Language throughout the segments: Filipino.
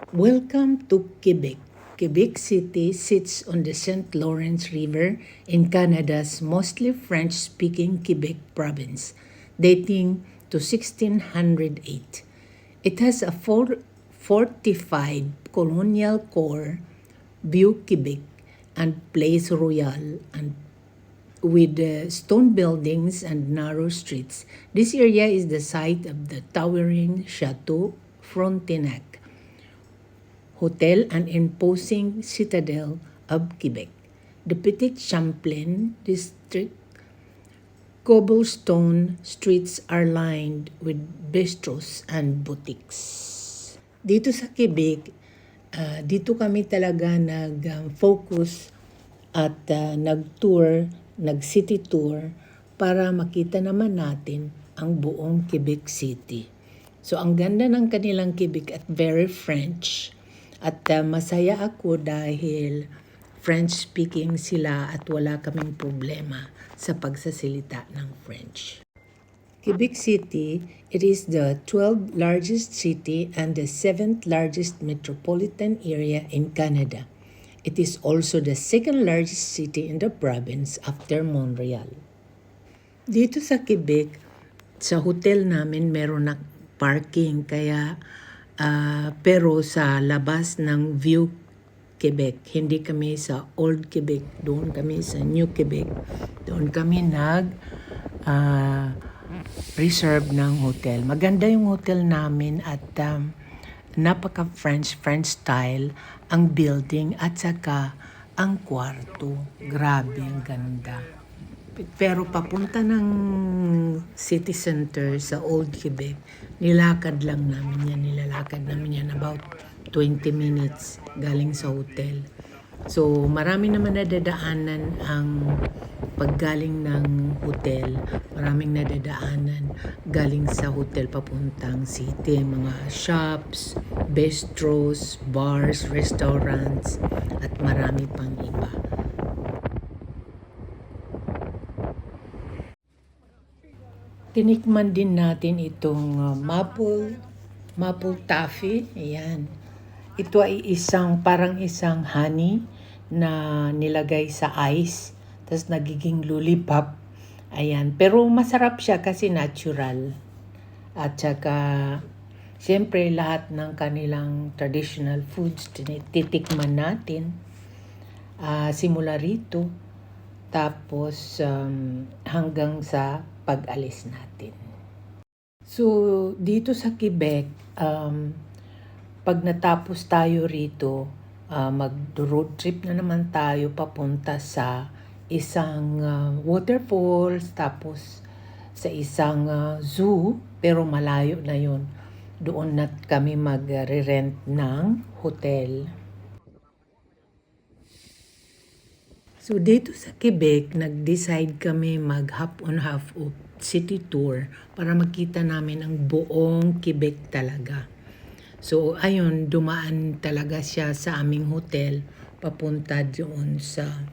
Welcome to Quebec. Quebec City sits on the St. Lawrence River in Canada's mostly French-speaking Quebec province, dating to 1608. It has a fortified colonial core, Vieux-Québec, and Place Royal, and with stone buildings and narrow streets. This area is the site of the towering Chateau Frontenac Hotel and imposing citadel of Quebec. The Petit Champlain district cobblestone streets are lined with bistros and boutiques. Dito sa Quebec, dito kami talaga nag-focus at nag-tour, nag-city tour para makita naman natin ang buong Quebec City. So ang ganda ng kanilang Quebec at very French. At masaya ako dahil French-speaking sila at wala kaming problema sa pagsasalita ng French. Quebec City, it is the 12th largest city and the 7th largest metropolitan area in Canada. It is also the second largest city in the province after Montreal. Dito sa Quebec, sa hotel namin meron na parking kaya pero sa labas ng Vieux Quebec, hindi kami sa Old Quebec, doon kami sa New Quebec. Doon kami reserve ng hotel. Maganda yung hotel namin at napaka-French style ang building at saka ang kwarto. Grabe, ang ganda. Pero papunta ng city center sa Old Quebec, nilalakad namin yan about 20 minutes galing sa hotel. So marami naman nadadaanan ang paggaling ng hotel, maraming nadadaanan galing sa hotel papuntang city, mga shops, bistros, bars, restaurants, at marami pang iba. Tinikman din natin itong maple taffy. Ayan. Ito ay parang isang honey na nilagay sa ice. Tapos nagiging lollipop. Ayan. Pero masarap siya kasi natural. At saka, siyempre lahat ng kanilang traditional foods titikman natin. Simula rito. Tapos hanggang sa pag-alis natin. So, dito sa Quebec, pag natapos tayo rito, mag-road trip na naman tayo papunta sa isang waterfalls, tapos sa isang zoo, pero malayo na yun. Doon na kami mag-rent ng hotel. So dito sa Quebec, nag-decide kami mag-half on half off city tour para makita namin ang buong Quebec talaga. So ayun, dumaan talaga siya sa aming hotel papunta doon sa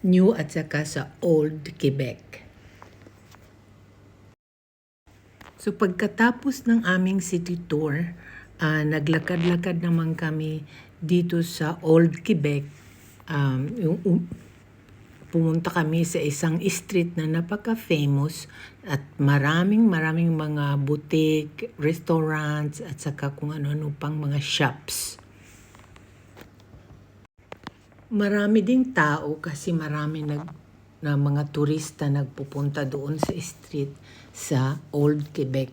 New at saka sa Old Quebec. So pagkatapos ng aming city tour, naglakad-lakad naman kami dito sa Old Quebec. Pumunta kami sa isang street na napaka-famous at maraming mga boutique, restaurants at saka kung ano-ano pang mga shops. Marami ding tao kasi marami na mga turista nagpupunta doon sa street sa Old Quebec.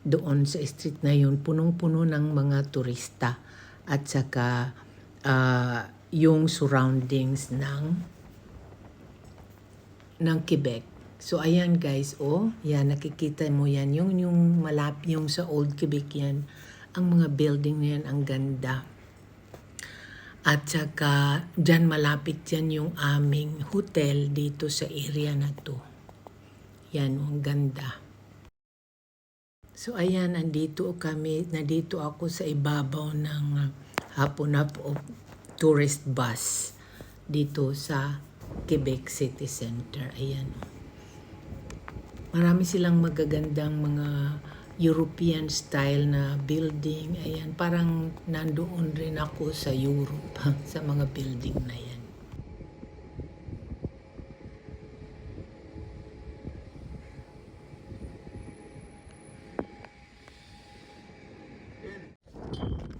Doon sa street na yun, punong-puno ng mga turista at saka yung surroundings ng Quebec. So ayan guys, yan nakikita mo yan, yung malapit yung sa Old Quebec yan, ang mga building na yan, ang ganda. At saka dyan malapit yan yung aming hotel dito sa area na to. Yan, ang ganda. So ayan, nandito ako sa ibabaw ng hapon-hap of tourist bus dito sa Quebec City Center. Ayan. Marami silang magagandang mga European style na building. Ayan, parang nandoon rin ako sa Europe sa mga building na yan.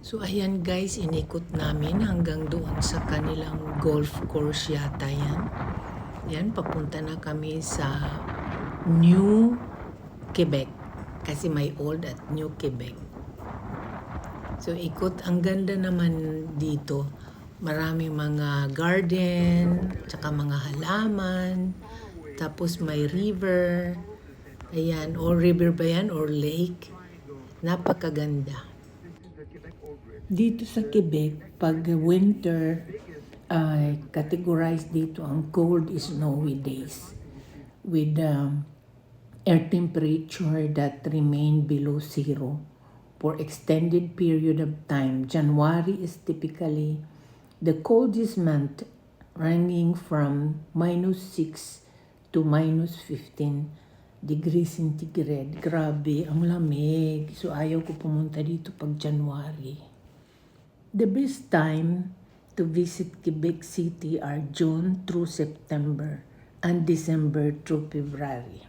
So ayan guys, inikot namin hanggang doon sa kanilang golf course yata yan. Yan, papunta na kami sa New Quebec. Kasi may old at New Quebec. So ikot, ang ganda naman dito. Maraming mga garden, tsaka mga halaman. Tapos may river. Ayan, or river ba yan? Or lake. Napakaganda. Dito sa Quebec, pag winter, categorized dito ang cold snowy days with air temperature that remain below zero for extended period of time. January is typically the coldest month, ranging from -6 to -15 degrees centigrade. Grabe, ang lamig. So ayaw ko pumunta dito pag January. The best time to visit Quebec City are June through September and December through February.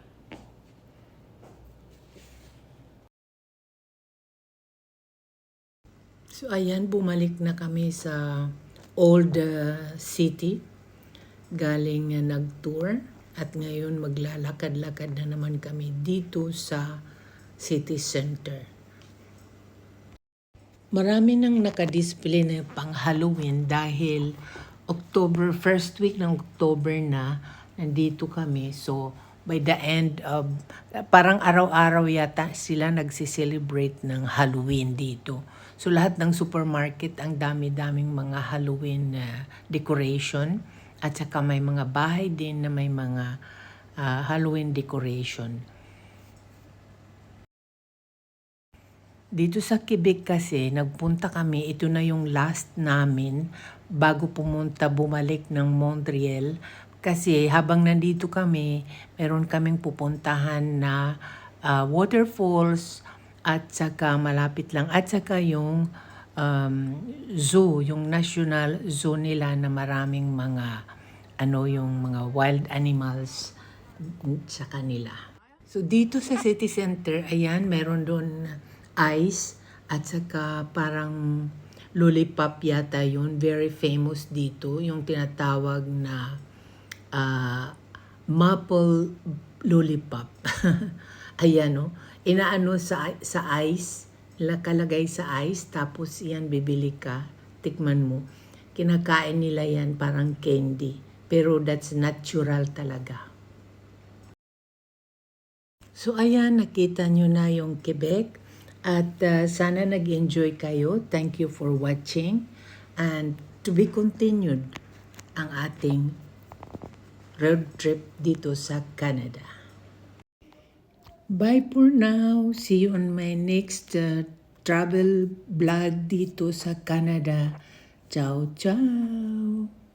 So ayan, bumalik na kami sa old city. Galing nag-tour at ngayon maglalakad-lakad na naman kami dito sa city center. Marami nang nakadisplay na pang Halloween dahil first week ng October na nandito kami. So, by the end of, parang araw-araw yata sila nagsiselebrate ng Halloween dito. So, lahat ng supermarket, ang dami-daming mga Halloween decoration. At saka may mga bahay din na may mga Halloween decoration. Dito sa Quebec kasi, nagpunta kami, ito na yung last namin bago bumalik ng Montreal. Kasi habang nandito kami, meron kaming pupuntahan na waterfalls at saka malapit lang. At saka yung zoo, yung national zoo nila na maraming mga, yung mga wild animals sa kanila. So dito sa city center, ayan, meron doon ice at saka parang lollipop yata yun. Very famous dito. Yung tinatawag na maple lollipop. Ayan, no? Inaano sa ice, nakalagay sa ice, tapos yan bibili ka, tikman mo. Kinakain nila yan parang candy. Pero that's natural talaga. So ayan, nakita nyo na yung Quebec. At sana nag-enjoy kayo. Thank you for watching. And to be continued ang ating road trip dito sa Canada. Bye for now. See you on my next travel vlog dito sa Canada. Ciao, ciao!